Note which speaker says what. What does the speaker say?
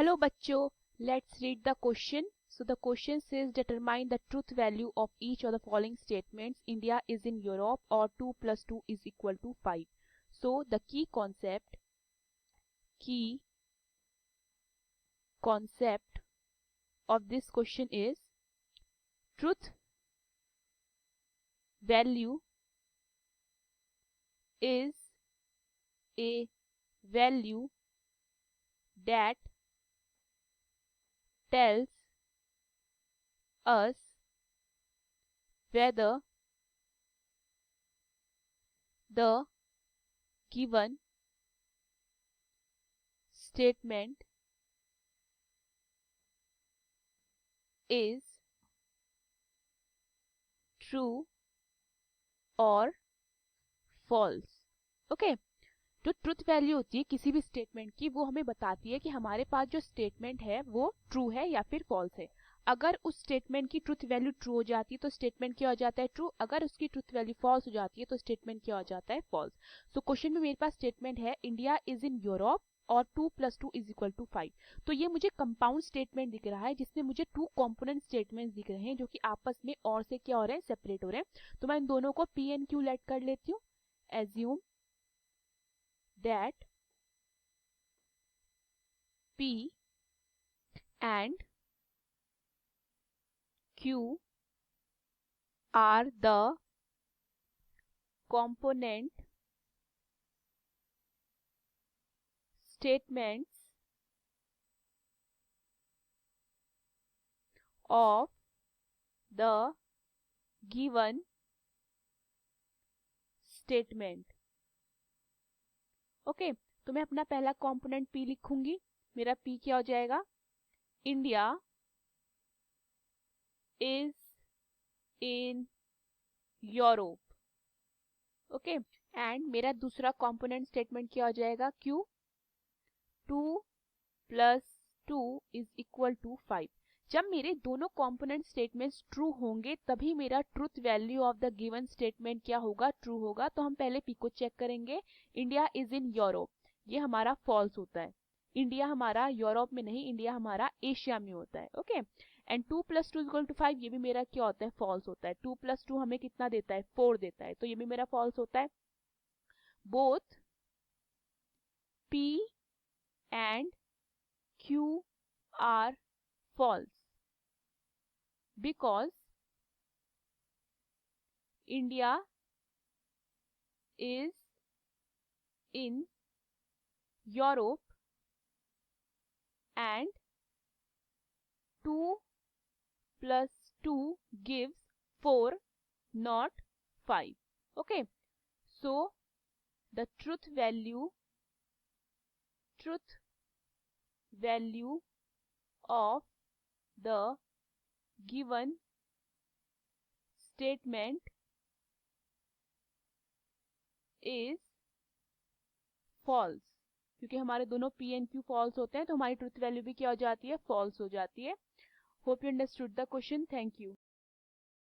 Speaker 1: Hello bachcho, let's read the question. So the question says determine the truth value of each of the following statements. India is in Europe or 2 plus 2 is equal to 5. So the key concept of this question is truth value is a value that tells us whether the given statement is true और false. Okay जो truth value होती है किसी भी statement की वो हमें बताती है कि हमारे पास जो स्टेटमेंट है वो ट्रू है या फिर फॉल्स है. अगर उस स्टेटमेंट की ट्रुथ वैल्यू ट्रू हो जाती है तो स्टेटमेंट क्या हो जाता है ट्रू. अगर उसकी ट्रुथ वैल्यू फॉल्स हो जाती है तो स्टेटमेंट क्या हो जाता है फॉल्स. सो क्वेश्चन में मेरे पास स्टेटमेंट है इंडिया इज इन यूरोप और 2 प्लस 2 इज इक्वल टू 5. तो ये मुझे कंपाउंड स्टेटमेंट दिख रहा है जिसमें मुझे टू कंपोनेंट स्टेटमेंट्स दिख रहे हैं जो कि आपस में और से क्या हो रहे हैं सेपरेट हो रहे हैं. तो मैं इन दोनों को पी एंड क्यू लेट कर लेती हूँ. Assume that P and Q are the component statements of the given statement. Okay तो मैं अपना पहला कंपोनेंट P लिखूंगी. मेरा P क्या हो जाएगा India is in Europe. Okay and मेरा दूसरा कंपोनेंट स्टेटमेंट क्या हो जाएगा Q 2 plus 2 is equal to 5. जब मेरे दोनों कंपोनेंट स्टेटमेंट्स ट्रू होंगे तभी मेरा truth value of the given statement क्या होगा ट्रू होगा. तो हम पहले P को चेक करेंगे. इंडिया इज इन यूरोप ये हमारा फॉल्स होता है. इंडिया हमारा यूरोप में नहीं इंडिया हमारा एशिया में होता है. Okay and 2 plus 2 equal to 5 ये भी मेरा क्या होता है फॉल्स होता है. 2 प्लस 2 हमें कितना देता है 4 देता है तो ये भी मेरा फॉल्स होता है. Both P and Q are false because India is in Europe and 2 plus 2 gives 4 not 5. Okay so the truth value of the given statement is false. क्योंकि हमारे दोनों P एंड Q फॉल्स होते हैं तो हमारी truth value भी क्या हो जाती है फॉल्स हो जाती है. Hope you understood the question. Thank you.